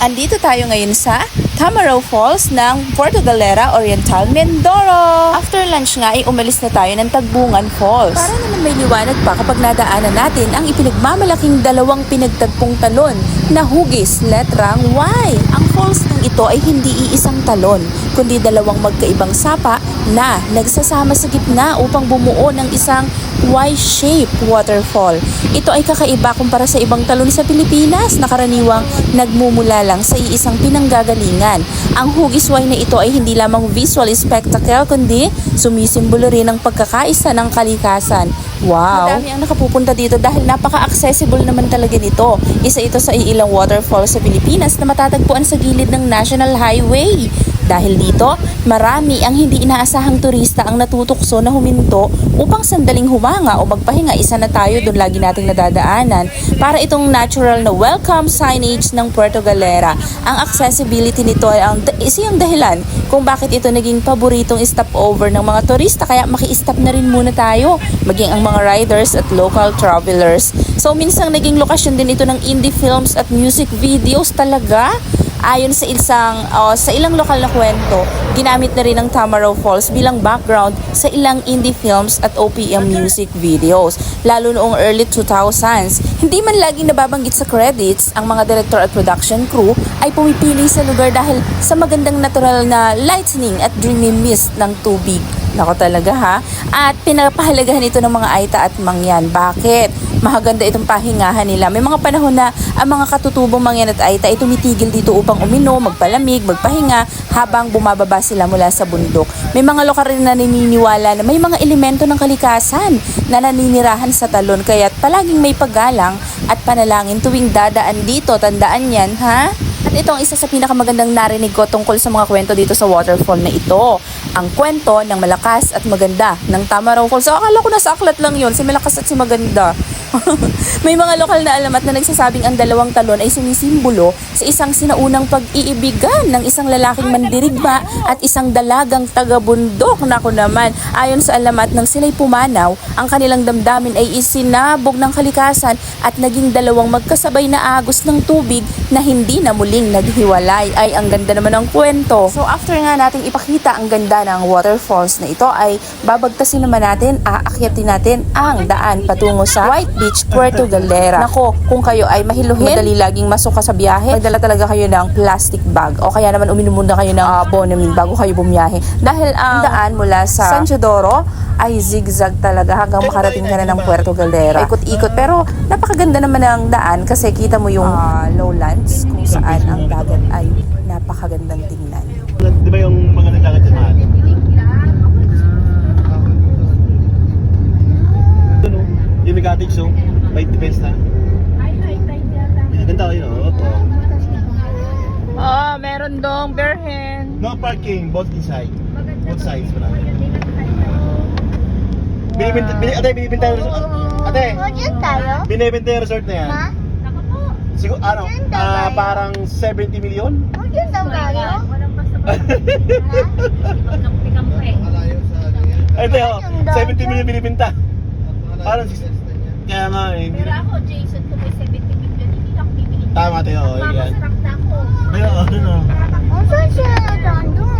Andito tayo ngayon sa Tamaraw Falls ng Puerto Galera, Oriental, Mindoro. After lunch nga ay umalis na tayo ng Tagbungan Falls. Para naman may liwanag pa kapag nadaanan natin ang ipinagmamalaking dalawang pinagtagpong talon na hugis, letrang Y. Ang falls ng ito ay hindi iisang talon, kundi dalawang magkaibang sapa na nagsasama sa gitna upang bumuo ng isang Y-shaped waterfall. Ito ay kakaiba kumpara sa ibang talon sa Pilipinas na karaniwang nagmumula lang sa iisang pinanggagalingan. Ang hugis Y na ito ay hindi lamang visual spectacle kundi sumisimbolo rin ang pagkakaisa ng kalikasan. Wow! Madami ang nakapupunta dito dahil napaka-accessible naman talaga nito. Isa ito sa iilang waterfall sa Pilipinas na matatagpuan sa gilid ng National Highway. Dahil dito, marami ang hindi inaasahang turista ang natutukso na huminto upang sandaling humanga o magpahinga. Isa na tayo doon lagi nating nadadaanan para itong natural na welcome signage ng Puerto Galera. Ang accessibility nito ay isang dahilan kung bakit ito naging paboritong stopover ng mga turista, kaya maki-stop na rin muna tayo, maging ang mga riders at local travelers. So minsang naging lokasyon din ito ng indie films at music videos talaga. Ayon sa ilang lokal na kwento, ginamit na rin ang Tamaraw Falls bilang background sa ilang indie films at OPM music videos, lalo noong early 2000s. Hindi man laging nababanggit sa credits, ang mga director at production crew ay pumipili sa lugar dahil sa magandang natural na lightning at dreamy mist ng tubig. Nako talaga ha. At pinapahalagahan ito ng mga Aita at Mangyan. Bakit? Mahaganda itong pahingahan nila. May mga panahon na ang mga katutubong Mangyan at Aita ay tumitigil dito upang uminom, magpalamig, magpahinga habang bumababa sila mula sa bundok. May mga lokal rin na naniniwala na may mga elemento ng kalikasan na naninirahan sa talon, kaya palaging may paggalang at panalangin tuwing dadaan dito. Tandaan yan ha? At ito ang isa sa pinakamagandang narinig ko tungkol sa mga kwento dito sa waterfall na ito. Ang kwento ng malakas at maganda ng Tamaraw Falls. So, akala ko nasa aklat lang yun, si malakas at si maganda. May mga lokal na alamat na nagsasabing ang dalawang talon ay sumisimbolo sa isang sinaunang pag-iibigan ng isang lalaking mandirigma at isang dalagang taga-bundok. Naku naman, ayon sa alamat nang sila'y pumanaw, ang kanilang damdamin ay isinabog ng kalikasan at naging dalawang magkasabay na agos ng tubig na hindi na muling naghiwalay. Ay, ang ganda naman ng kwento. So, after nga nating ipakita ang ganda ng waterfalls na ito, ay babagtasin naman natin, aakyatin natin ang daan patungo sa White Beach, Puerto Galera. Nako, kung kayo ay mahiluhin, madali laging masuka sa biyahe, magdala talaga kayo ng plastic bag o kaya naman uminom muna kayo ng Bonamine bago kayo bumiyahe. Dahil ang daan mula sa San Teodoro ay zigzag talaga hanggang makarating ka na ng Puerto Galera. Ikot-ikot, pero napakaganda naman ng daan kasi kita mo yung lowlands kung saan ang dagat ay napakagandang tingnan. Di ba yung mga nagdagat dyan mahal? Yung may cottage, so may defense na. Ganda kayo, opo. Meron dong berhen. No parking, both inside. Both sides pala. Binibenta yung resort. Ate, Diyan tayo? binibenta yung resort na yan. Ma? Siguro, parang 70 million? Diyan daw tayo? Ito yun, 70 million binibenta. Parang, kaya nga eh. Pero ako, Jason, kung may 70 million, hindi na ako bibili. Tama tayo, yan. Mamasarap na ako. Ayun, ano. Saan siya doon?